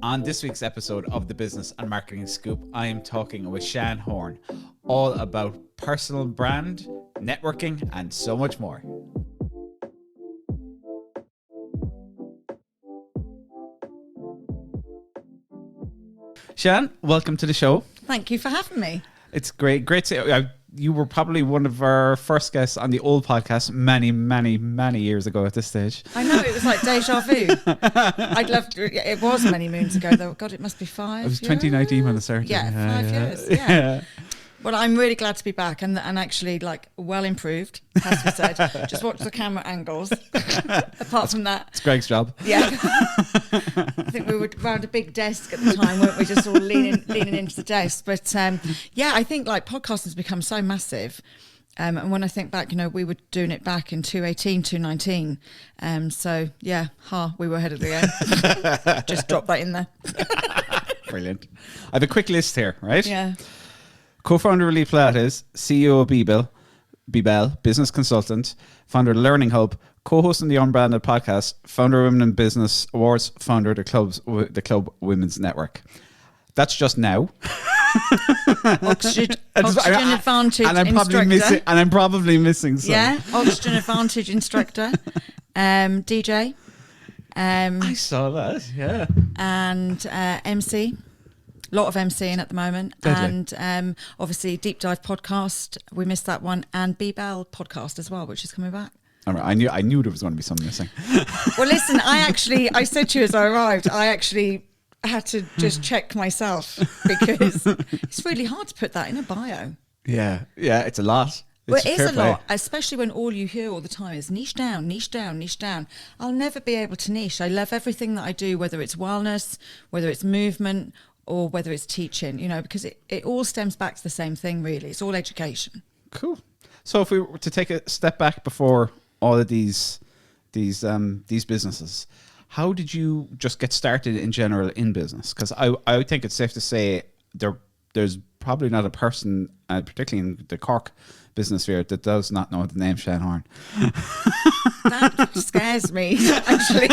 On this week's episode of the Business and Marketing Scoop, I am talking with Sian Horn, all about personal brand, networking, and so much more. Sian, welcome to the show. Thank you for having me. It's great to you were probably one of our first guests on the old podcast many years ago at this stage. I know, it was like deja vu. I'd love to, it was many moons ago though. God, it must be 5 It was years. 2019 when it started. Yeah, 5 years. Yeah. Well, I'm really glad to be back and actually like well improved, as we said. Just watch the camera angles. Apart from that. It's Greg's job. Yeah. I think we were around a big desk at the time, weren't we? Just all leaning into the desk. But yeah, I think like podcasting has become so massive. And when I think back, we were doing it back in 2018, 2019. So yeah, we were ahead of the game. Just drop that in there. Brilliant. I have a quick list here, right? Yeah. Co-founder of Pilates, CEO of Bebel, business consultant, founder of the Learning Hub, co-host on the Unbranded podcast, founder of Women in Business Awards, founder of the Club Women's Network. That's just now. Oxygen Advantage instructor. I'm probably missing some. Yeah, Oxygen Advantage instructor, DJ. I saw that, yeah. And MC. A lot of MCing at the moment. Deadly. And obviously Deep Dive podcast, we missed that one, and Bebel podcast as well, which is coming back. All right, I knew there was going to be something missing. Well, listen, I said to you as I arrived, I actually had to just check myself because it's really hard to put that in a bio. Yeah, it's a lot. Well, it is a lot, especially when all you hear all the time is niche down, niche down, niche down. I'll never be able to niche. I love everything that I do, whether it's wellness, whether it's movement, or whether it's teaching, because it all stems back to the same thing, really. It's all education. Cool. So if we were to take a step back before all of these businesses, how did you just get started in general in business? Because I think it's safe to say there's probably not a person, particularly in the Cork business sphere, that does not know the name Sian Horn. That scares me, actually,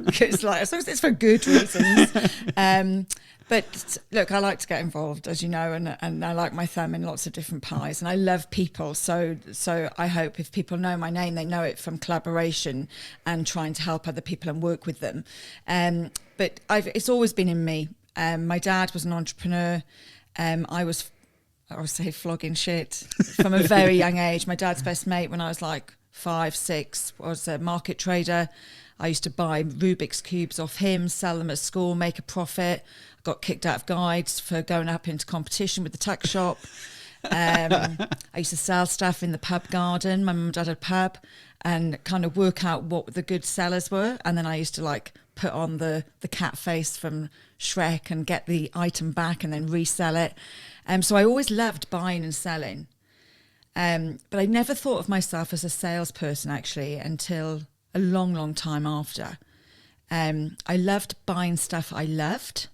because I suppose it's for good reasons. But look, I like to get involved, as you know, and I like my thumb in lots of different pies, and I love people. So I hope if people know my name, they know it from collaboration and trying to help other people and work with them. But it's always been in me. My dad was an entrepreneur. I would say flogging shit from a very young age. My dad's best mate when I was like 5, 6 was a market trader. I used to buy Rubik's Cubes off him, sell them at school, make a profit. I got kicked out of guides for going up into competition with the tuck shop. I used to sell stuff in the pub garden. My mum and dad had a pub, and kind of work out what the good sellers were. And then I used to like put on the cat face from Shrek and get the item back and then resell it. So I always loved buying and selling. But I never thought of myself as a salesperson, actually, until a long time after. I loved buying stuff I loved,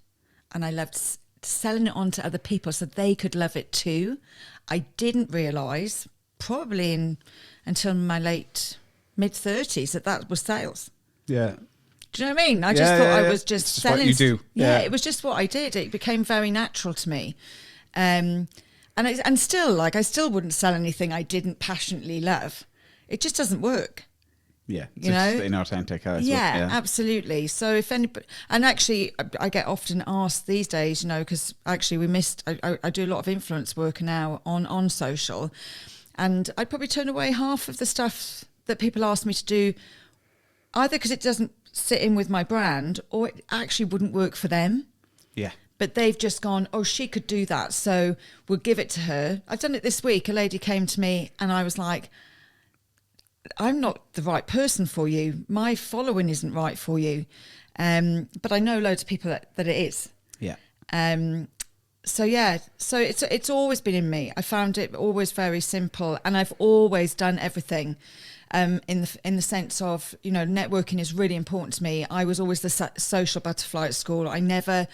and I loved selling it on to other people so they could love it too. I didn't realise, probably until my mid-30s, that was sales. Yeah. Do you know what I mean? I just thought I was just selling. What you do. Yeah, it was just what I did. It became very natural to me. And still, I still wouldn't sell anything I didn't passionately love. It just doesn't work. Yeah, it's inauthentic. Yeah, absolutely. So if anybody, and actually, I get often asked these days, because actually I do a lot of influence work now on social, and I'd probably turn away half of the stuff that people ask me to do, either because it doesn't sit in with my brand, or it actually wouldn't work for them. Yeah. But they've just gone, oh, she could do that, so we'll give it to her. I've done it this week. A lady came to me and I was like, I'm not the right person for you. My following isn't right for you. But I know loads of people that it is. Yeah. So it's always been in me. I found it always very simple, and I've always done everything. In the sense of, networking is really important to me. I was always the social butterfly at school. I never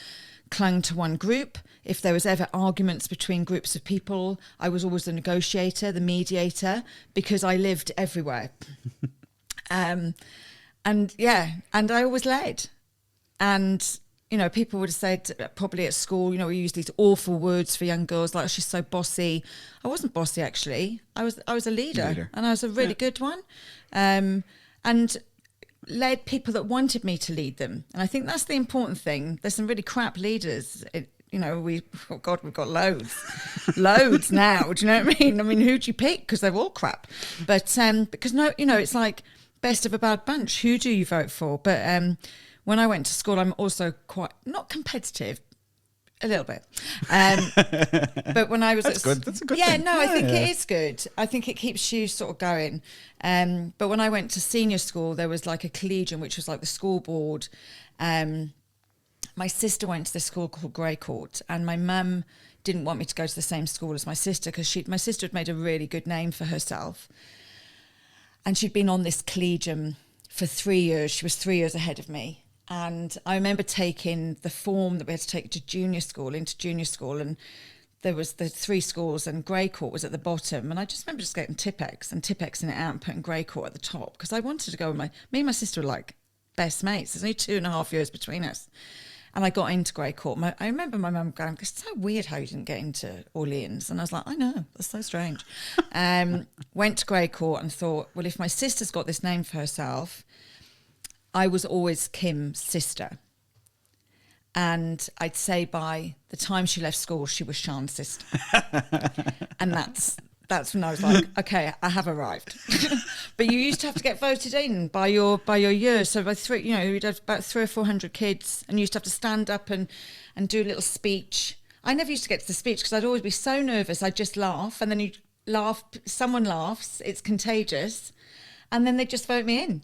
clung to one group. If there was ever arguments between groups of people, I was always the negotiator, the mediator, because I lived everywhere. And I always led. And, you know, people would have said probably at school, you know, we use these awful words for young girls, like, oh, she's so bossy. I wasn't bossy, actually. I was a leader. And I was a really good one. And led people that wanted me to lead them. And I think that's the important thing. There's some really crap leaders. You know, we've got loads now. Do you know what I mean? I mean, who do you pick? Because they're all crap. But because it's like best of a bad bunch. Who do you vote for? But when I went to school, I'm also quite not competitive, a little bit. But when I was That's good. That's a good thing. I think it is good. I think it keeps you sort of going. But when I went to senior school, there was like a collegium, which was like the school board. My sister went to this school called Greycourt, and my mum didn't want me to go to the same school as my sister because my sister had made a really good name for herself. And she'd been on this collegium for 3 years. She was 3 years ahead of me. And I remember taking the form that we had to take into junior school, and there was the 3 schools, and Greycourt was at the bottom. And I just remember just getting Tippex and Tippexing it out and putting Greycourt at the top because I wanted to go with me and my sister were like best mates. There's only 2.5 years between us. And I got into Greycourt. I remember my mum going, it's so weird how you didn't get into Orleans. And I was like, I know, that's so strange. Went to Greycourt and thought, well, if my sister's got this name for herself, I was always Kim's sister. And I'd say by the time she left school, she was Sian's sister. And that's when I was like, okay, I have arrived. But you used to have to get voted in by your year. So by you'd have about 300 or 400 kids, and you used to have to stand up and do a little speech. I never used to get to the speech because I'd always be so nervous. I'd just laugh, and then you laugh. Someone laughs, it's contagious, and then they just vote me in.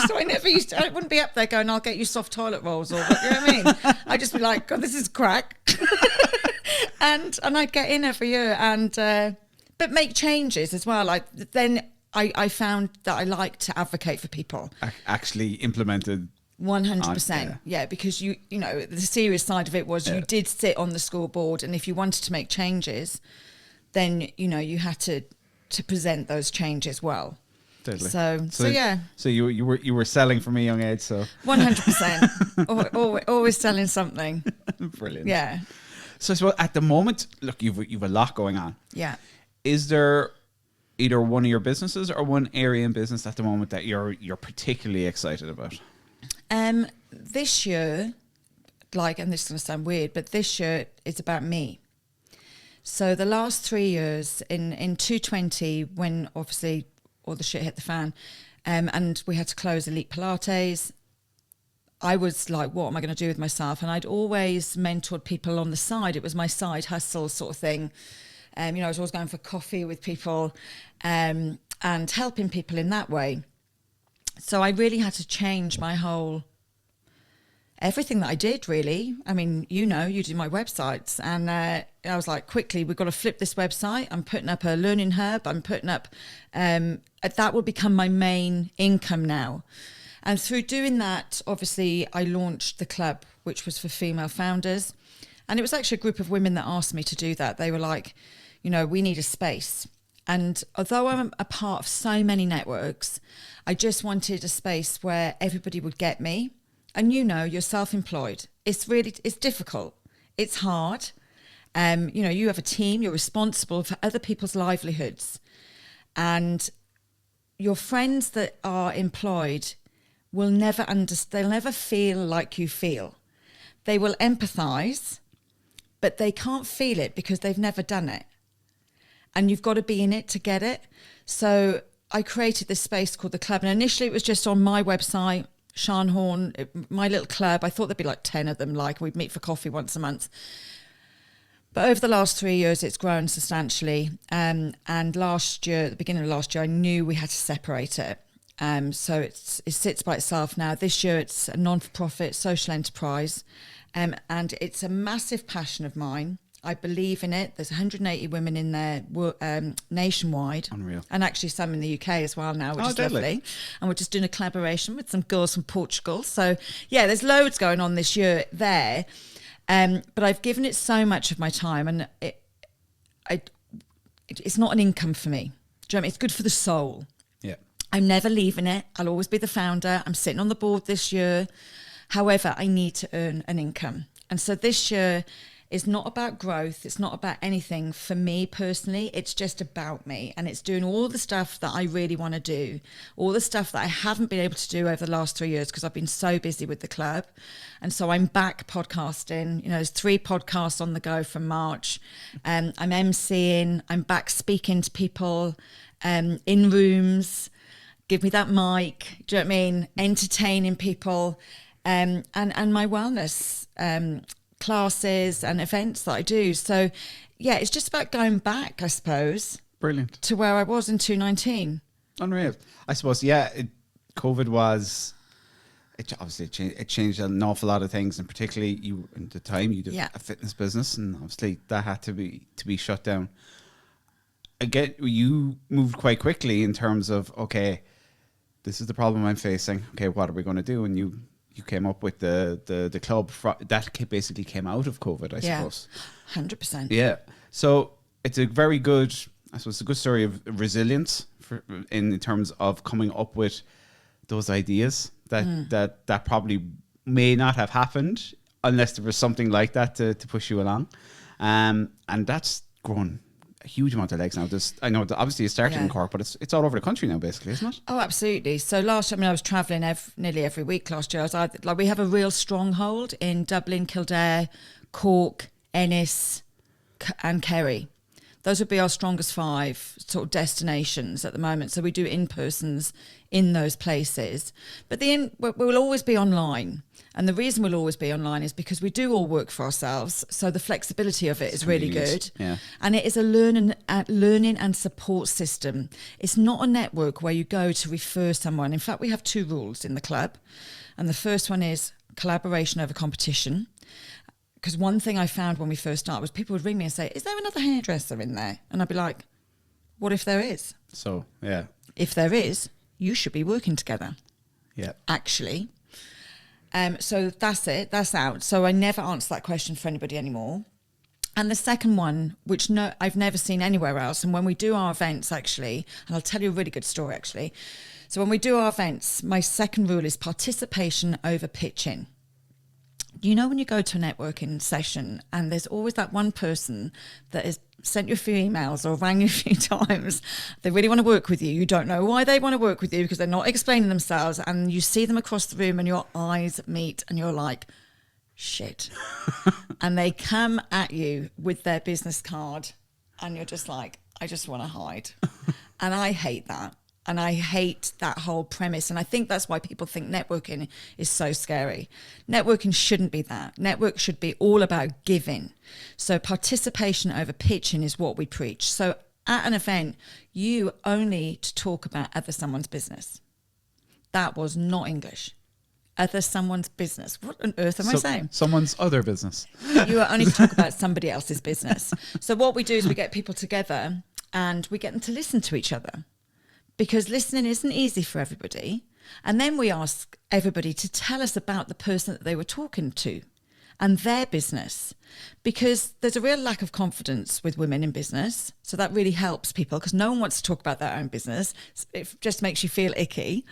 So I never used to. I wouldn't be up there going, "I'll get you soft toilet rolls," or you know what I mean. I'd just be like, "God, this is crack," and I'd get in every year, and but make changes as well. Like then I found that I like to advocate for people. Actually implemented 100%, yeah, because you know the serious side of it was you did sit on the school board, and if you wanted to make changes, then you know you had to present those changes well. Totally. So yeah. So you were selling from a young age. So 100%, always selling something. Brilliant. Yeah. So at the moment, look, you've a lot going on. Yeah. Is there either one of your businesses or one area in business at the moment that you're particularly excited about? This year, and this is going to sound weird, but this year it's about me. So the last 3 years in 2020, when obviously all the shit hit the fan, and we had to close Elite Pilates, I was like, what am I going to do with myself? And I'd always mentored people on the side. It was my side hustle sort of thing. I was always going for coffee with people and helping people in that way. So I really had to change my whole, everything that I did, really. I mean, you do my websites. And I was like, quickly, we've got to flip this website. I'm putting up a learning hub. I'm putting up, that will become my main income now. And through doing that, obviously, I launched the club, which was for female founders. And it was actually a group of women that asked me to do that. They were like, we need a space. And although I'm a part of so many networks, I just wanted a space where everybody would get me. And you're self-employed. It's difficult. It's hard. You have a team. You're responsible for other people's livelihoods. And your friends that are employed will never they'll never feel like you feel. They will empathize, but they can't feel it because they've never done it. And you've got to be in it to get it. So I created this space called the club. And initially it was just on my website, Sian Horn, my little club. I thought there'd be like 10 of them, we'd meet for coffee once a month. But over the last 3 years, it's grown substantially. And last year, at the beginning of last year, I knew we had to separate it. So it sits by itself now. This year, it's a non-for-profit social enterprise. And it's a massive passion of mine. I believe in it. There's 180 women in there nationwide. Unreal. And actually some in the UK as well now, which is lovely. And we're just doing a collaboration with some girls from Portugal. So, yeah, there's loads going on this year there. But I've given it so much of my time, and it's not an income for me. Do you know what I mean? It's good for the soul. Yeah. I'm never leaving it. I'll always be the founder. I'm sitting on the board this year. However, I need to earn an income. And so this year is not about growth. It's not about anything for me personally. It's just about me. And it's doing all the stuff that I really want to do, all the stuff that I haven't been able to do over the last 3 years because I've been so busy with the club. And so I'm back podcasting. You know, there's 3 podcasts on the go from March. I'm emceeing. I'm back speaking to people in rooms. Give me that mic. Do you know what I mean? Entertaining people. And my wellness classes and events that I do. So yeah, it's just about going back, I suppose. Brilliant. To where I was in 2019. Unreal. I suppose, yeah, COVID was, it changed an awful lot of things, and particularly you, at the time, you did a fitness business, and obviously that had to be shut down. Again, you moved quite quickly in terms of, okay, this is the problem I'm facing. Okay, what are we going to do? And you came up with the club that basically came out of COVID, I suppose. 100%. Yeah. So it's a very good, I suppose, a good story of resilience in terms of coming up with those ideas that probably may not have happened unless there was something like that to push you along. And that's grown a huge amount of legs now. I know that obviously it started in Cork, but it's all over the country now, basically, isn't it? Oh, absolutely. So last year, I was travelling nearly every week last year. We have a real stronghold in Dublin, Kildare, Cork, Ennis, and Kerry. Those would be our strongest 5 sort of destinations at the moment. So we do in-persons in those places. But we'll always be online. And the reason we'll always be online is because we do all work for ourselves. So the flexibility of it is really good. Yeah. And it is a learning and support system. It's not a network where you go to refer someone. In fact, we have 2 rules in the club. And the first one is collaboration over competition. Because one thing I found when we first started was people would ring me and say, is there another hairdresser in there? And I'd be like, what if there is? So, yeah. If there is, you should be working together. Yeah. Actually. So that's it. That's out. So I never answer that question for anybody anymore. And the second one, which I've never seen anywhere else, and when we do our events, actually, and I'll tell you a really good story, actually. So when we do our events, my second rule is participation over pitching. You know, when you go to a networking session and there's always that one person that has sent you a few emails or rang you a few times, they really want to work with you. You don't know why they want to work with you because they're not explaining themselves, and you see them across the room and your eyes meet and you're like, shit. And they come at you with their business card and you're just like, I just want to hide. And I hate that. And I hate that whole premise. And I think that's why people think networking is so scary. Networking shouldn't be that. Network should be all about giving. So participation over pitching is what we preach. So at an event, you only to talk about someone's business. That was not English. Someone's business. What on earth am I saying? Someone's other business. You are only to talk about somebody else's business. So what we do is we get people together and we get them to listen to each other. Because listening isn't easy for everybody. And then we ask everybody to tell us about the person that they were talking to and their business. Because there's a real lack of confidence with women in business. So that really helps people because no one wants to talk about their own business. It just makes you feel icky.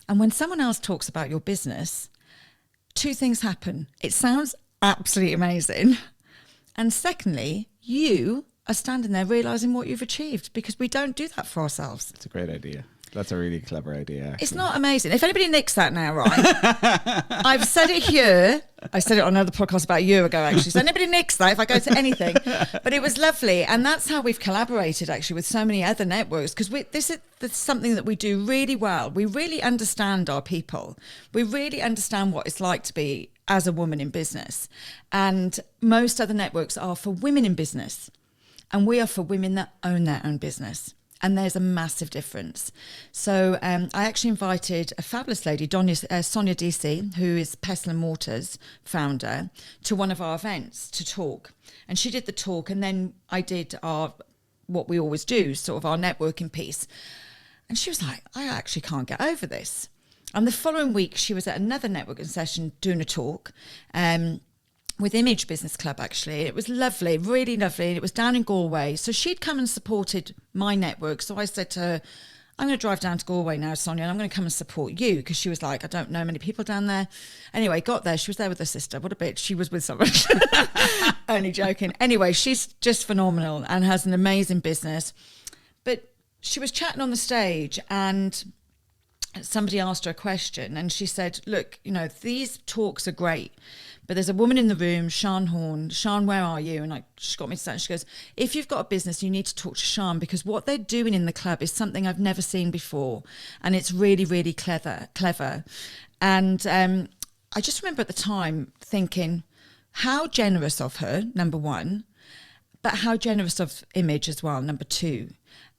And when someone else talks about your business, 2 things happen. It sounds absolutely amazing. And secondly, you are standing there realising what you've achieved because we don't do that for ourselves. It's a great idea. That's a really clever idea, actually. It's not amazing. If anybody nicks that now, right? I've said it here. I said it on another podcast about a year ago, actually. So anybody nicks that if I go to anything. But it was lovely. And that's how we've collaborated, actually, with so many other networks. Because this is something that we do really well. We really understand our people. We really understand what it's like to be as a woman in business. And most other networks are for women in business. And we are for women that own their own business. And there's a massive difference. So I actually invited a fabulous lady, Sonia DC, who is Pestle and Mortar's founder, to one of our events to talk. And she did the talk, and then I did what we always do, sort of our networking piece. And she was like, I actually can't get over this. And the following week, she was at another networking session doing a talk with Image Business Club, actually. It was lovely, really lovely. It was down in Galway. So she'd come and supported my network. So I said to her, I'm going to drive down to Galway now, Sonia, and I'm going to come and support you, because she was like, I don't know many people down there. Anyway, got there. She was there with her sister. What a bitch. She was with someone. Only joking. Anyway, she's just phenomenal and has an amazing business. But she was chatting on the stage, and somebody asked her a question, and she said, look, you know, these talks are great, but there's a woman in the room, Sian Horn. Sian, where are you? And she got me to stand. She goes, if you've got a business, you need to talk to Sian, because what they're doing in the club is something I've never seen before. And it's really, really clever. And I just remember at the time thinking, how generous of her, number one, but how generous of Image as well, number two.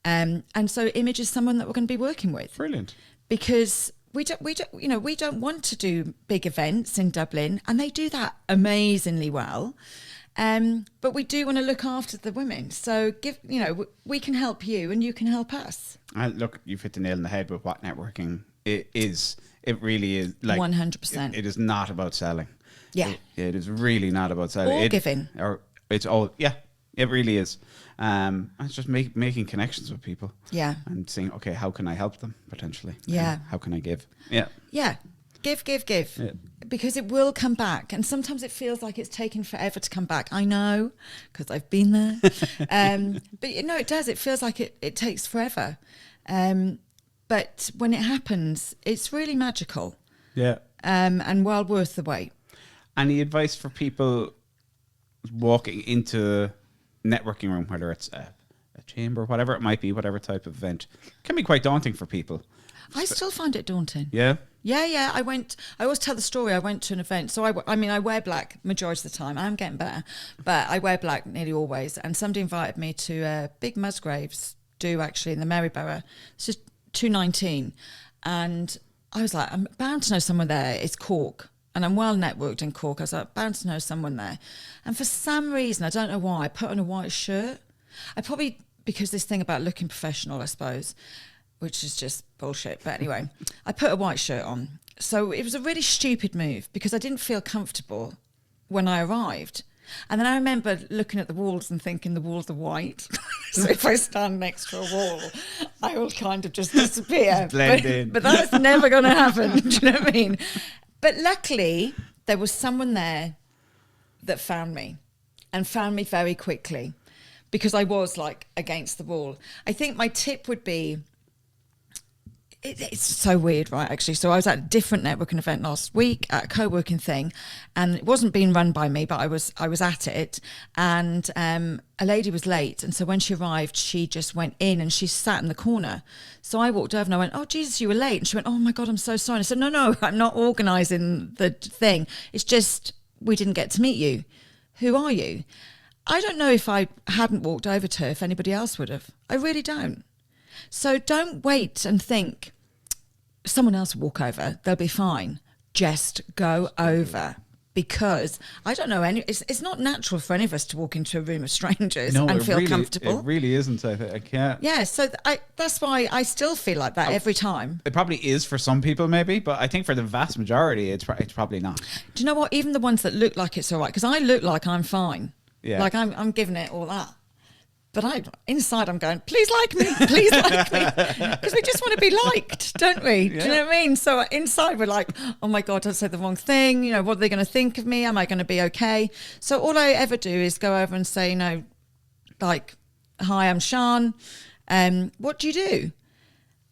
And so Image is someone that we're going to be working with. Brilliant. Because we don't want to do big events in Dublin, and they do that amazingly well. But we do want to look after the women. So we can help you, and you can help us. Look, you've hit the nail on the head with what networking is. It really is, like 100%. It is not about selling. Yeah, it is really not about selling. Or giving. It's all. Yeah, it really is. And it's just making connections with people. Yeah. And saying, okay, how can I help them potentially? Yeah. How can I give? Yeah. Yeah. Give. Yeah. Because it will come back. And sometimes it feels like it's taken forever to come back. I know, because I've been there. But it does. It feels like it takes forever. But when it happens, it's really magical. Yeah. And well worth the wait. Any advice for people walking into networking room, whether it's a chamber, whatever it might be, whatever type of event, can be quite daunting for people? I still find it daunting. Yeah? Yeah. I always tell the story. I went to an event. So I wear black majority of the time. I'm getting better. But I wear black nearly always. And somebody invited me to a big Musgraves do, actually, in the Maryborough. This is 219. And I was like, I'm bound to know someone there. It's Cork. And I'm well networked in Cork. I was like, bound to know someone there. And for some reason, I don't know why, I put on a white shirt. Because this thing about looking professional, I suppose, which is just bullshit. But anyway, I put a white shirt on. So it was a really stupid move, because I didn't feel comfortable when I arrived. And then I remember looking at the walls and thinking the walls are white. So if I stand next to a wall, I will kind of just disappear. Blend in. But that's never going to happen. Do you know what I mean? But luckily, there was someone there that found me, and found me very quickly, because I was like against the wall. I think my tip would be, it's so weird, right, actually. So I was at a different networking event last week, at a co-working thing, and it wasn't being run by me, but I was at it, and a lady was late, and so when she arrived, she just went in and she sat in the corner. So I walked over and I went, oh, Jesus, you were late. And she went, oh my God, I'm so sorry. And I said, no, I'm not organising the thing. It's just, we didn't get to meet you. Who are you? I don't know if I hadn't walked over to her, if anybody else would have. I really don't. So don't wait and think someone else will walk over, they'll be fine. Just go over, because I don't know it's not natural for any of us to walk into a room of strangers and feel comfortable. It really isn't. I can't. Yeah, so that's why I still feel like that every time. It probably is for some people, maybe, but I think for the vast majority, it's probably not. Do you know what? Even the ones that look like it's all right, because I look like I'm fine. Yeah. Like I'm giving it all that. But inside I'm going, please like me, because we just want to be liked, don't we? Yeah. Do you know what I mean? So inside we're like, oh my God, I said the wrong thing. What are they going to think of me? Am I going to be okay? So all I ever do is go over and say, like, hi, I'm Sian. What do you do?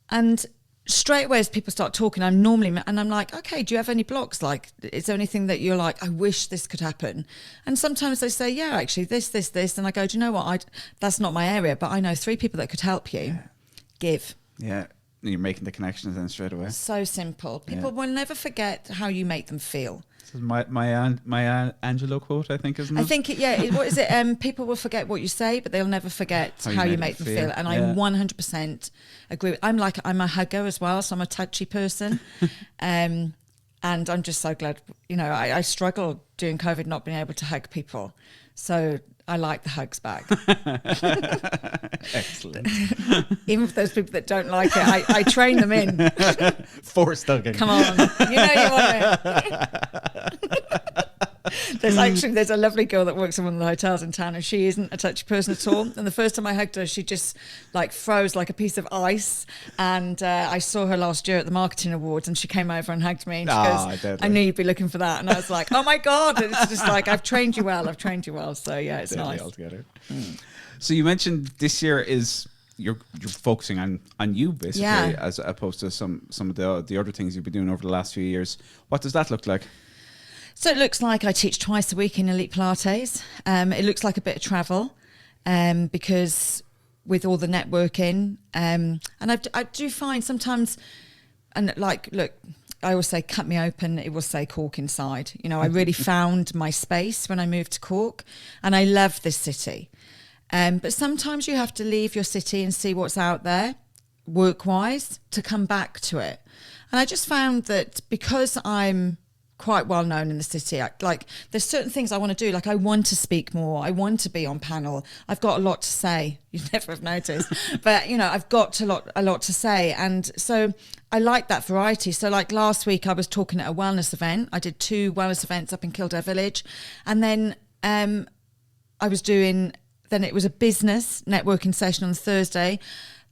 And straight away as people start talking, I'm like, okay, do you have any blocks? Like, is there anything that you're like, I wish this could happen? And sometimes they say, yeah, actually this. And I go, do you know what? That's not my area, but I know 3 people that could help you. Yeah. Give. Yeah. You're making the connections then straight away. So simple. People will never forget how you make them feel. This is my Angelou quote, I think, isn't it? I think what is it? People will forget what you say, but they'll never forget how you make them feel. And I 100% agree. I'm a hugger as well, so I'm a touchy person. And I'm just so glad, I struggled during COVID not being able to hug people. So I like the hugs back. Excellent. Even for those people that don't like it, I train them in. Forced hugging. Come on. You want it. There's a lovely girl that works in one of the hotels in town, and she isn't a touchy person at all. And the first time I hugged her, she just like froze like a piece of ice. And I saw her last year at the marketing awards, and she came over and hugged me. And she goes, deadly. "I knew you'd be looking for that." And I was like, "Oh my god!" And it's just like, I've trained you well. So yeah, it's Deadly nice. altogether. So you mentioned this year is you're focusing on you basically, as opposed to some of the other things you've been doing over the last few years. What does that look like? So it looks like I teach twice a week in Elite Pilates. It looks like a bit of travel because with all the networking, and I do find sometimes, and like, look, I always say, cut me open, it will say Cork inside. You know, I really found my space when I moved to Cork, and I love this city. But sometimes you have to leave your city and see what's out there, work-wise, to come back to it. And I just found that because I'm quite well known in the city, there's certain things I want to do. Like, I want to speak more. I want to be on panel. I've got a lot to say. You'd never have noticed. But, you know, I've got a lot to say. And so I like that variety. So like last week I was talking at a wellness event. I did 2 wellness events up in Kildare Village. And then then it was a business networking session on Thursday.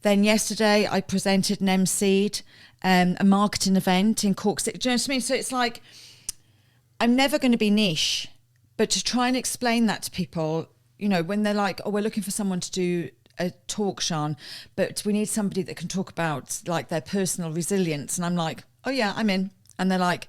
Then yesterday I presented and emceed a marketing event in Cork City. Do you know what I mean? So it's like, I'm never going to be niche, but to try and explain that to people, you know, when they're like, "Oh, we're looking for someone to do a talk, Sian, but we need somebody that can talk about like their personal resilience." And I'm like, "Oh yeah, I'm in." And they're like,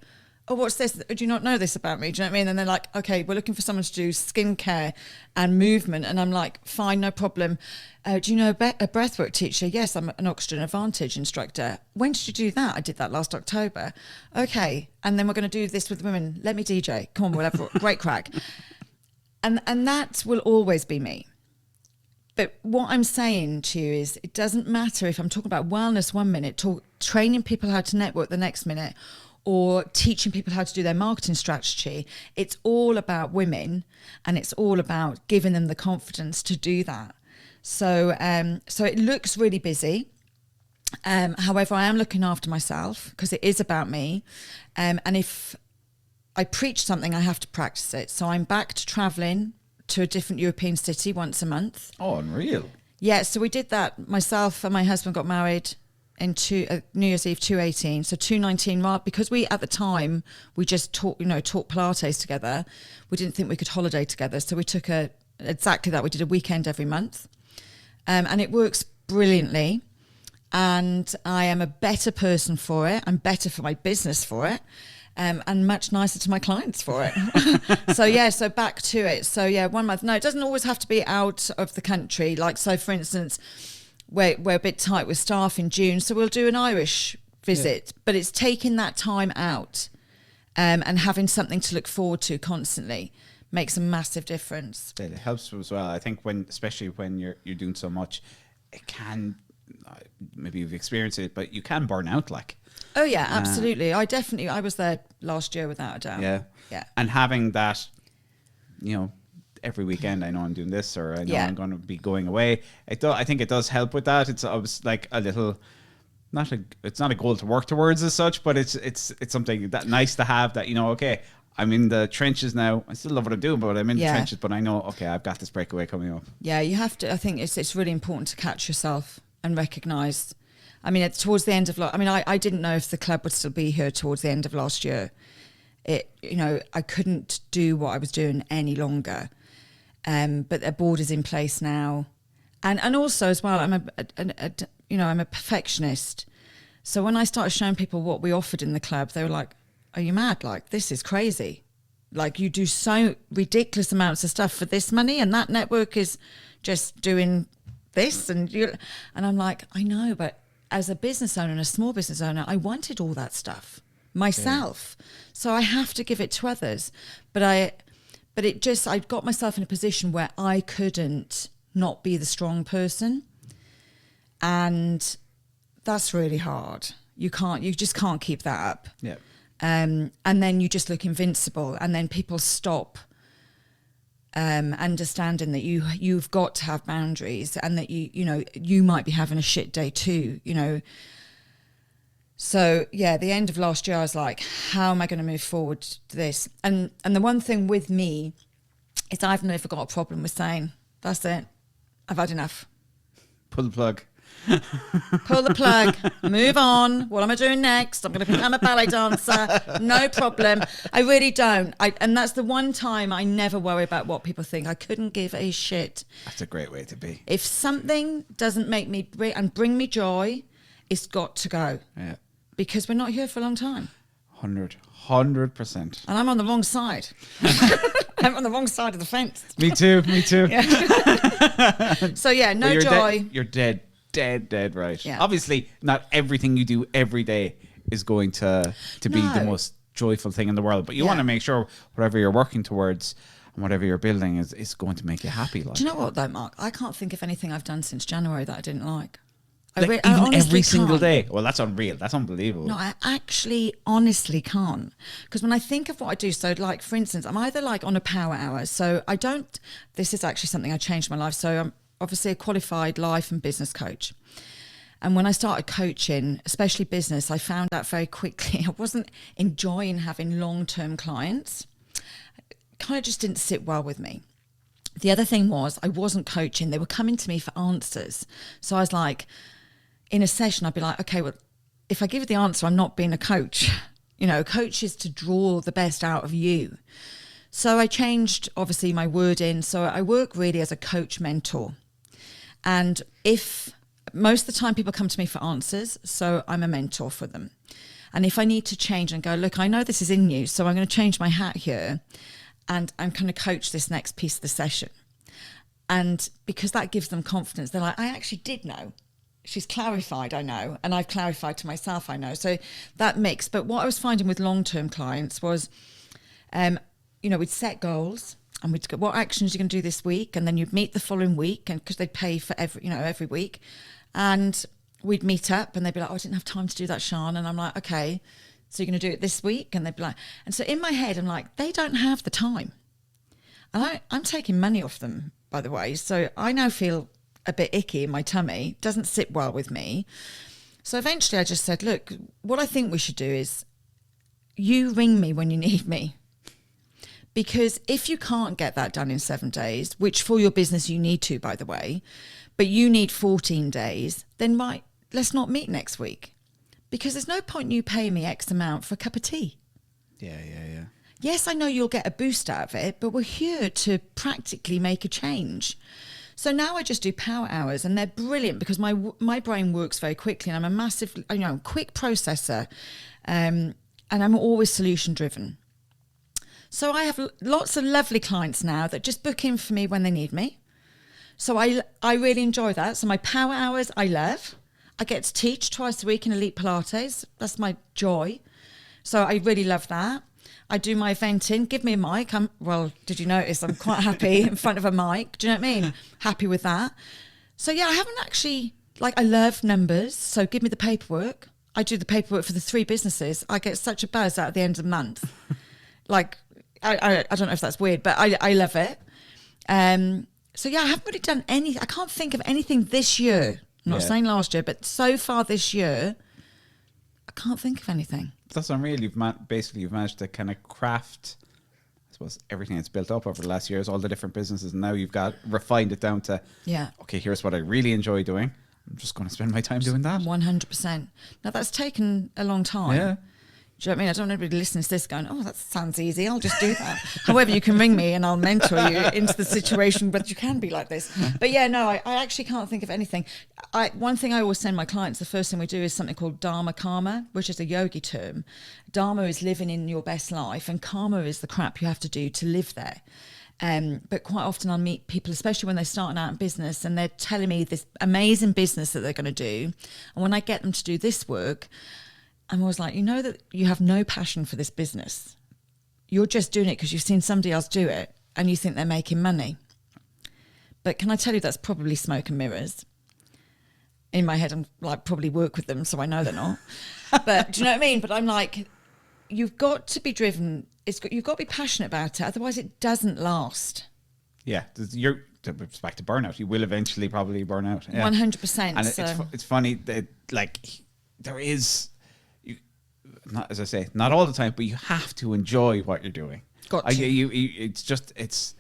"Oh, what's this? Do you not know this about me?" Do you know what I mean? And they're like, "Okay, we're looking for someone to do skincare and movement." And I'm like, "Fine, no problem. Do you know a breathwork teacher?" "Yes, I'm an Oxygen Advantage instructor." "When did you do that?" "I did that last October." "Okay, and then we're going to do this with women. Let me DJ. Come on, we'll have a great crack." And that will always be me. But what I'm saying to you is, it doesn't matter if I'm talking about wellness 1 minute, training people how to network the next minute, or teaching people how to do their marketing strategy. It's all about women, and it's all about giving them the confidence to do that. So it looks really busy. However, I am looking after myself because it is about me. And if I preach something, I have to practice it. So I'm back to traveling to a different European city once a month. Oh, unreal. Yeah, so we did that. Myself and my husband got married in New Year's Eve 2018. So 2019, because we at the time we just taught Pilates together, we didn't think we could holiday together. So we took exactly that. We did a weekend every month, and it works brilliantly. And I am a better person for it. I'm better for my business for it. And much nicer to my clients for it. So back to it. So 1 month. No, it doesn't always have to be out of the country. Like, so for instance, we're a bit tight with staff in June, so we'll do an Irish visit. Yeah. But it's taking that time out and having something to look forward to constantly makes a massive difference. It helps as well. I think especially when you're doing so much, it can, maybe you've experienced it, but you can burn out like. Oh yeah, absolutely. I was there last year without a doubt. Yeah. And having that, you know, every weekend I know I'm doing this, or I know I'm going to be going away. I think it does help with that. It's like a little, it's not a goal to work towards as such, but it's something that nice to have, that, you know, okay, I'm in the trenches now. I still love what I'm doing, but I'm in the trenches, but I know, okay, I've got this breakaway coming up. Yeah, you have to. I think it's really important to catch yourself and recognise. I mean, towards the end of I didn't know if the club would still be here towards the end of last year. I couldn't do what I was doing any longer. But their board is in place now, and also as well, I'm a perfectionist. So when I started showing people what we offered in the club, they were like, "Are you mad? Like, this is crazy. Like, you do so ridiculous amounts of stuff for this money, and that network is just doing this." And I'm like, "I know, but as a business owner and a small business owner, I wanted all that stuff myself. Yeah. So I have to give it to others. But I got myself in a position where I couldn't not be the strong person. And that's really hard. You just can't keep that up. Yeah. And then you just look invincible, and then people stop understanding that you've got to have boundaries, and that you might be having a shit day too, So yeah, the end of last year, I was like, how am I going to move forward to this? And the one thing with me is I've never got a problem with saying, that's it, I've had enough. Pull the plug. Pull the plug, move on. What am I doing next? I'm going to become a ballet dancer. No problem. I really don't. And that's the one time I never worry about what people think. I couldn't give a shit. That's a great way to be. If something doesn't make me bring me joy, it's got to go. Yeah. Because we're not here for a long time. 100%. And I'm on the wrong side. I'm on the wrong side of the fence. Me too. Yeah. So yeah, no joy. You're dead right. Yeah. Obviously, not everything you do every day is going to be the most joyful thing in the world, but you want to make sure whatever you're working towards and whatever you're building is going to make you happy. Like. Do you know what though, Mark? I can't think of anything I've done since January that I didn't like. Like I even every single can't. day. Well, that's unreal. That's unbelievable. No, I actually honestly can't. Because when I think of what I do, so like, for instance, I'm either like on a power hour. So this is actually something I changed my life. So I'm obviously a qualified life and business coach. And when I started coaching, especially business, I found out very quickly I wasn't enjoying having long-term clients. It kind of just didn't sit well with me. The other thing was I wasn't coaching. They were coming to me for answers. So I was like, in a session, I'd be like, okay, well, if I give you the answer, I'm not being a coach. You know, a coach is to draw the best out of you. So I changed, obviously, my wording. So I work really as a coach mentor. And if most of the time people come to me for answers, so I'm a mentor for them. And if I need to change and go, look, I know this is in you, so I'm going to change my hat here and I'm going to coach this next piece of the session. And because that gives them confidence, they're like, I actually did know. She's clarified, I know, and I've clarified to myself, I know. So that mix. But what I was finding with long-term clients was, we'd set goals and we'd go, what actions are you going to do this week? And then you'd meet the following week, and because they'd pay for every week. And we'd meet up and they'd be like, oh, I didn't have time to do that, Sian. And I'm like, okay, so you're going to do it this week? And they'd be like, and so in my head, I'm like, they don't have the time. And I'm taking money off them, by the way. So I now feel a bit icky in my tummy, doesn't sit well with me. So eventually I just said, look, what I think we should do is you ring me when you need me. Because if you can't get that done in 7 days, which for your business you need to, by the way, but you need 14 days, then let's not meet next week. Because there's no point in you paying me X amount for a cup of tea. Yeah. Yes, I know you'll get a boost out of it, but we're here to practically make a change. So now I just do power hours, and they're brilliant because my brain works very quickly, and I'm a massive, quick processor, and I'm always solution driven. So I have lots of lovely clients now that just book in for me when they need me. So I really enjoy that. So my power hours, I love. I get to teach twice a week in Elite Pilates. That's my joy. So I really love that. I do my eventing. Give me a mic. Did you notice? I'm quite happy in front of a mic. Do you know what I mean? Happy with that. So yeah, I haven't actually, I love numbers. So give me the paperwork. I do the paperwork for the 3 businesses. I get such a buzz out at the end of the month. I don't know if that's weird, but I love it. So yeah, I haven't really done I can't think of anything this year. I'm not saying last year, but so far this year, I can't think of anything. That's unreal. You've managed to kind of craft, I suppose, everything that's built up over the last years, all the different businesses, and now you've refined it down to, okay, here's what I really enjoy doing. I'm just going to spend my time doing that. 100%. Now that's taken a long time. Yeah. Do you know what I mean? I don't want anybody listening to this going, oh, that sounds easy. I'll just do that. However, you can ring me and I'll mentor you into the situation, but you can be like this. But yeah, no, I actually can't think of anything. One thing I always send my clients, the first thing we do is something called Dharma Karma, which is a yogi term. Dharma is living in your best life, and karma is the crap you have to do to live there. But quite often I'll meet people, especially when they're starting out in business, and they're telling me this amazing business that they're going to do. And when I get them to do this work, I'm always like, that you have no passion for this business. You're just doing it because you've seen somebody else do it and you think they're making money. But can I tell you that's probably smoke and mirrors? In my head, I'm like, probably work with them, so I know they're not. But do you know what I mean? But I'm like, you've got to be driven. You've got to be passionate about it. Otherwise, it doesn't last. Yeah, it's back to burnout. You will eventually probably burn out. Yeah. 100%. And it's funny that there is not, as I say, not all the time, but you have to enjoy what you're doing. Got to. It's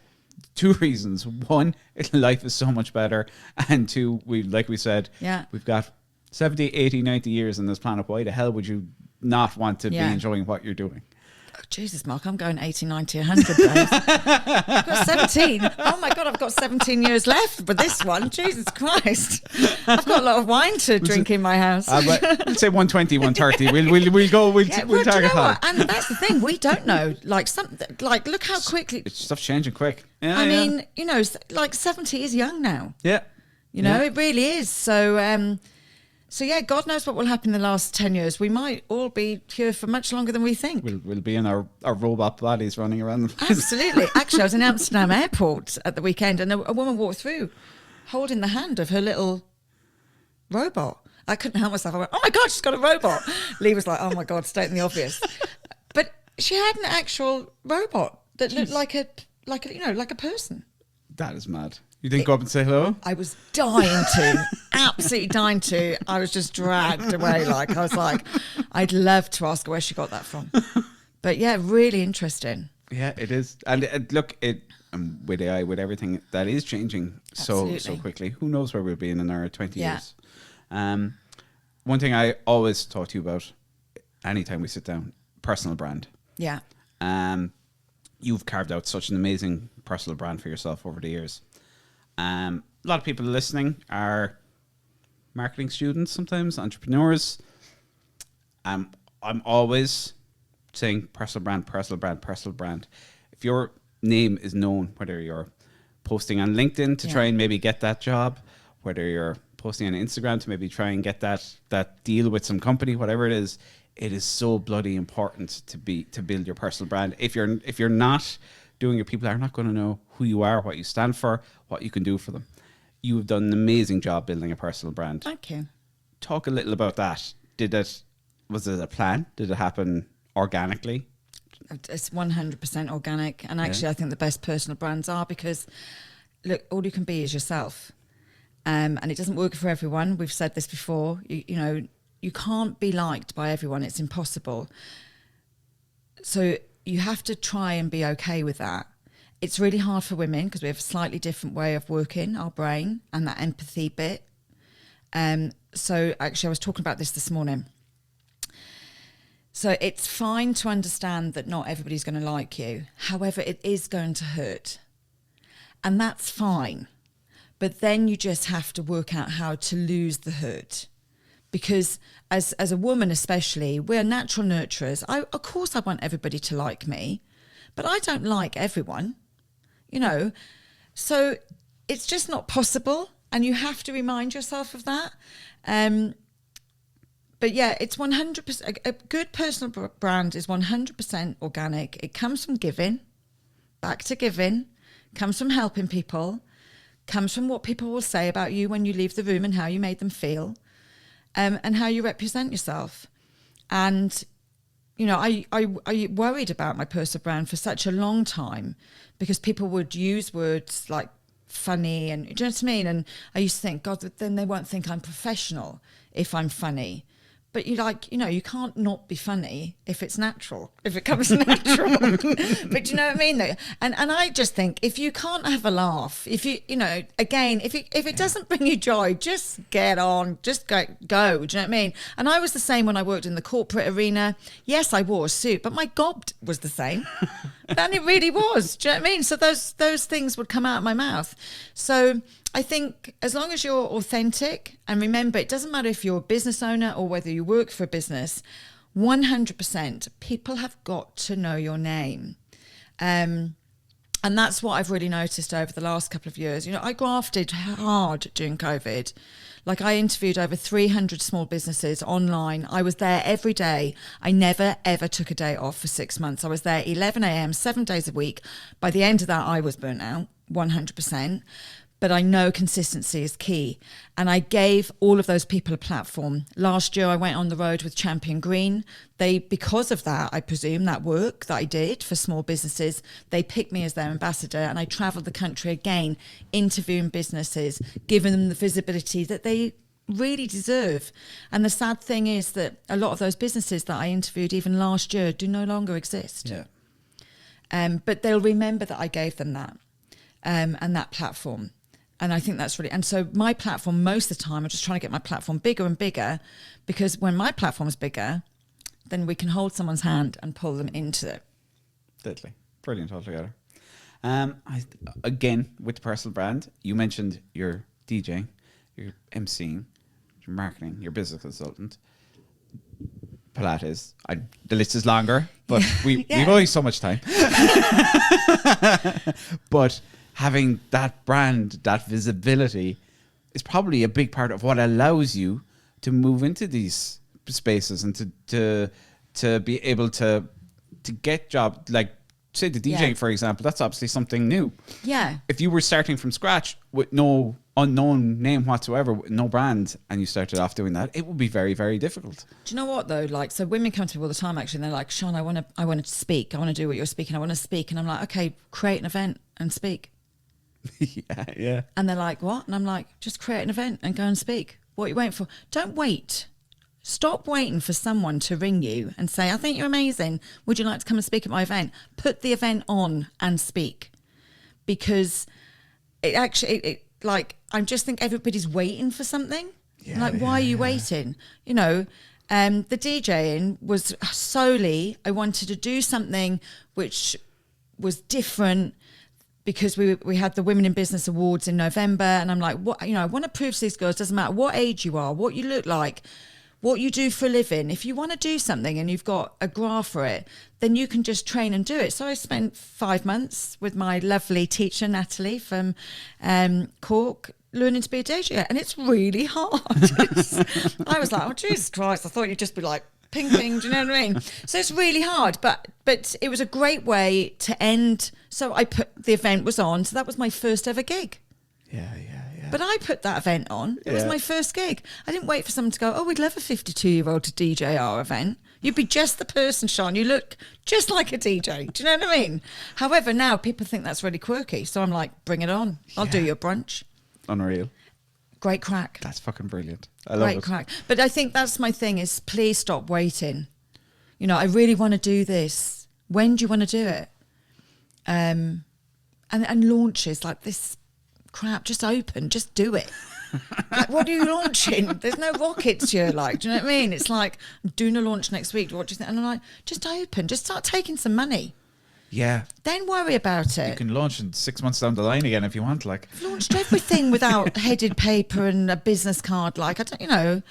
two reasons. One, life is so much better. And two, like we said, we've got 70, 80, 90 years on this planet. Why the hell would you not want to be enjoying what you're doing? Oh, Jesus, Mark, I'm going 80, 90, 100 days. I've got 17. Oh my God, I've got 17 years left with this one. Jesus Christ. I've got a lot of wine to drink in my house. Let's say 120, 130. We'll target that. And that's the thing, we don't know. Like look how quickly Stuff's changing quick. I mean, you know, like 70 is young now. Yeah. You know, it really is. So yeah, God knows what will happen in the last 10 years. We might all be here for much longer than we think. We'll be in our robot bodies running around the place. Absolutely. Actually, I was in Amsterdam airport at the weekend, and a woman walked through holding the hand of her little robot. I couldn't help myself. I went, oh my God, she's got a robot. Lee was like, oh my God, stating the obvious. But she had an actual robot that looked like a person. That is mad. You didn't go up and say hello? I was dying to, absolutely dying to. I was just dragged away. I was like, I'd love to ask her where she got that from. But yeah, really interesting. Yeah, it is. And look, with AI, with everything that is changing so quickly, who knows where we'll be in another 20 years. One thing I always talk to you about anytime we sit down, personal brand. Yeah. You've carved out such an amazing personal brand for yourself over the years. A lot of people listening are marketing students, sometimes entrepreneurs. I'm always saying personal brand, personal brand, personal brand. If your name is known, whether you're posting on LinkedIn to try and maybe get that job, whether you're posting on Instagram to maybe try and get that deal with some company, whatever it is so bloody important to build your personal brand. If you're not doing it, people are not going to know who you are, what you stand for, what you can do for them. You have done an amazing job building a personal brand. Thank you. Talk a little about that. Was it a plan? Did it happen organically? It's 100% organic. And actually, I think the best personal brands are because, look, all you can be is yourself. And it doesn't work for everyone. We've said this before. You know, you can't be liked by everyone. It's impossible. So you have to try and be okay with that. It's really hard for women because we have a slightly different way of working our brain and that empathy bit. So actually, I was talking about this morning. So it's fine to understand that not everybody's going to like you. However, it is going to hurt. And that's fine. But then you just have to work out how to lose the hurt. Because as a woman especially, we're natural nurturers. Of course I want everybody to like me, but I don't like everyone, you know. So it's just not possible, and you have to remind yourself of that. But yeah, it's 100%. A good personal brand is 100% organic. It comes from giving, back to giving, comes from helping people, comes from what people will say about you when you leave the room and how you made them feel. And how you represent yourself. And, you know, I worried about my personal brand for such a long time because people would use words like funny and, do you know what I mean? And I used to think, God, then they won't think I'm professional if I'm funny. But you you can't not be funny if it's natural, if it comes natural. But do you know what I mean? And I just think if you can't have a laugh, if it doesn't bring you joy, just get on, just go. Do you know what I mean? And I was the same when I worked in the corporate arena. Yes, I wore a suit, but my gob was the same. And it really was. Do you know what I mean? So those things would come out of my mouth. So I think as long as you're authentic, and remember, it doesn't matter if you're a business owner or whether you work for a business, 100% people have got to know your name. And that's what I've really noticed over the last couple of years. You know, I grafted hard during COVID. Like I interviewed over 300 small businesses online. I was there every day. I never, ever took a day off for 6 months. I was there 11 a.m., 7 days a week. By the end of that, I was burnt out, 100%. But I know consistency is key. And I gave all of those people a platform. Last year, I went on the road with Champion Green. Because of that, I presume, that work that I did for small businesses, they picked me as their ambassador. And I traveled the country again, interviewing businesses, giving them the visibility that they really deserve. And the sad thing is that a lot of those businesses that I interviewed even last year do no longer exist. Yeah. But they'll remember that I gave them that and that platform. And I think that's really, and so my platform, most of the time, I'm just trying to get my platform bigger and bigger, because when my platform is bigger, then we can hold someone's hand and pull them into it. Deadly. Brilliant altogether. Again, with the personal brand, you mentioned your DJing, your MCing, your marketing, your business consultant, Pilates. The list is longer, but we've only so much time. But having that brand, that visibility, is probably a big part of what allows you to move into these spaces and to be able to get job, like say the DJing, for example. That's obviously something new. Yeah. If you were starting from scratch with no unknown name whatsoever, with no brand, and you started off doing that, it would be very, very difficult. Do you know what though? Like, so women come to me all the time actually, and they're like, Sian, I want to speak. I want to do what you're speaking. I want to speak. And I'm like, okay, create an event and speak. Yeah. And they're like, what? And I'm like, just create an event and go and speak. What are you waiting for? Don't wait. Stop waiting for someone to ring you and say, I think you're amazing. Would you like to come and speak at my event? Put the event on and speak. Because it actually, I just think everybody's waiting for something. Why are you waiting? You know, the DJing was solely, I wanted to do something which was different, because we had the Women in Business Awards in November, and I'm like, what, you know, I want to prove to these girls, doesn't matter what age you are, what you look like, what you do for a living. If you want to do something and you've got a graph for it, then you can just train and do it. So I spent 5 months with my lovely teacher, Natalie, from Cork, learning to be a DJ, and it's really hard. I was like, oh, Jesus Christ, I thought you'd just be like, ping, ping, do you know what I mean? So it's really hard, but it was a great way to end. So the event was on, so that was my first ever gig. Yeah. But I put that event on. It was my first gig. I didn't wait for someone to go, oh, we'd love a 52-year-old to DJ our event. You'd be just the person, Sian. You look just like a DJ. Do you know what I mean? However, now people think that's really quirky. So I'm like, bring it on. I'll do your brunch. Unreal. Great crack. That's fucking brilliant. I love it. Great crack. But I think that's my thing is, please stop waiting. You know, I really want to do this. When do you want to do it? And launches like this crap, just open, just do it. Like, what are you launching? There's no rockets here, like, do you know what I mean? It's like, I'm doing a launch next week. What do you think? And I'm like, just open, just start taking some money. Yeah. Then worry about it. You can launch in 6 months down the line again if you want, like. I've launched everything without headed paper and a business card, like, I don't, you know.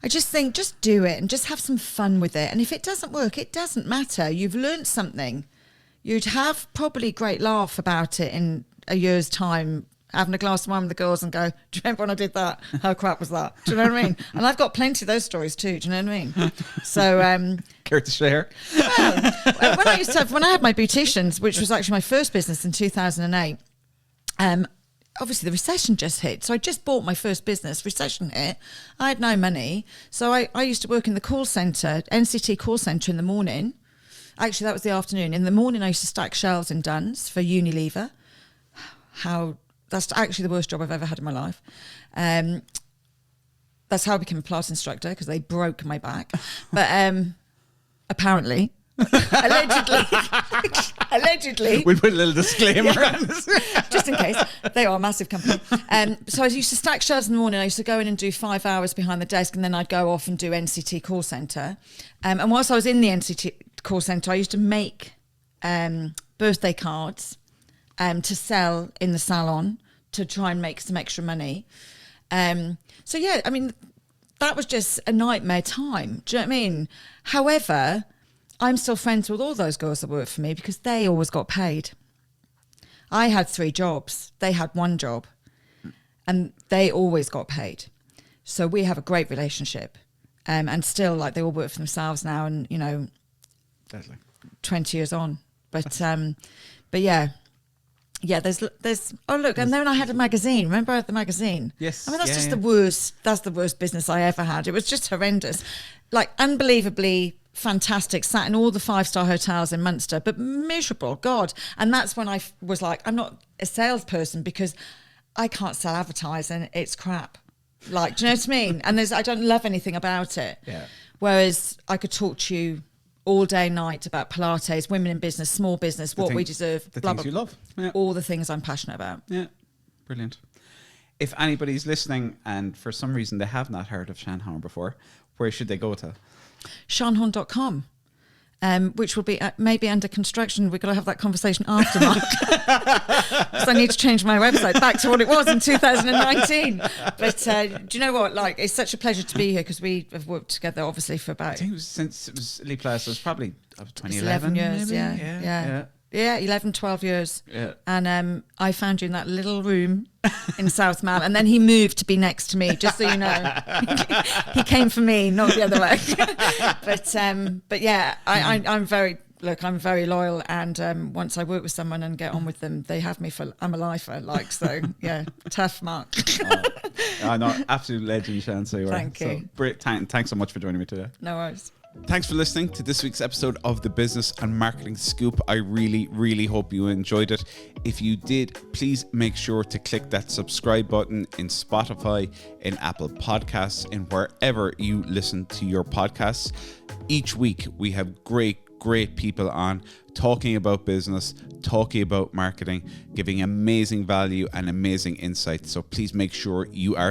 I just think, just do it and just have some fun with it. And if it doesn't work, it doesn't matter. You've learned something. You'd have probably a great laugh about it in a year's time, having a glass of wine with the girls and go, do you remember when I did that? How crap was that? Do you know what I mean? And I've got plenty of those stories too. Do you know what I mean? So, care to share? Well, when I had my beauticians, which was actually my first business in 2008, obviously the recession just hit. So I just bought my first business, recession hit. I had no money. So I used to work in the call centre, NCT call centre in the morning. Actually, that was the afternoon. In the morning, I used to stack shelves in Duns for Unilever. That's actually the worst job I've ever had in my life. That's how I became a Pilates instructor, because they broke my back. But apparently, allegedly. We'll put a little disclaimer on this. Just in case. They are a massive company. So I used to stack shelves in the morning. I used to go in and do 5 hours behind the desk, and then I'd go off and do NCT call centre. And whilst I was in the NCT call centre, I used to make birthday cards to sell in the salon to try and make some extra money. So yeah, I mean, that was just a nightmare time. Do you know what I mean? However, I'm still friends with all those girls that work for me because they always got paid. I had 3 jobs. They had 1 job and they always got paid. So we have a great relationship. And still, like, they all work for themselves now and, you know, Deadly. 20 years on. But yeah. Yeah, there's oh look, and then I had a magazine. Remember I had the magazine? Yes. I mean, that's the worst. That's the worst business I ever had. It was just horrendous, like unbelievably fantastic. Sat in all the 5-star hotels in Munster, but miserable. God, and that's when I was like, I'm not a salesperson because I can't sell advertising. It's crap. Like, do you know what I mean? And I don't love anything about it. Yeah. Whereas I could talk to you all day, night about Pilates, women in business, small business, what we deserve, the blah, things blah, you love. Yeah. all the things I'm passionate about. Yeah. Brilliant. If anybody's listening and for some reason they have not heard of Sian Horn before, where should they go to? SianHorn.com. Which will be maybe under construction. We've got to have that conversation after, Mark. So I need to change my website back to what it was in 2019. But do you know what? Like, it's such a pleasure to be here because we have worked together, obviously, for about... I think it was since it was Lee Place. It was probably 2011. 11 years, maybe? Yeah, 11, 12 years. Yeah. And I found you in that little room in South Mall. And then he moved to be next to me, just so you know. He came for me, not the other way. But yeah, I'm very loyal. And once I work with someone and get on with them, they have me for, I'm a lifer. Like, so yeah, tough, Mark. No, absolute legend, Sian. So you are. Thank you. So, thanks so much for joining me today. No worries. Thanks for listening to this week's episode of the Business and Marketing Scoop. I really, really hope you enjoyed it. If you did, please make sure to click that subscribe button in Spotify, in Apple Podcasts, in wherever you listen to your podcasts. Each week we have great people on talking about business, talking about marketing, giving amazing value and amazing insight. So please make sure you are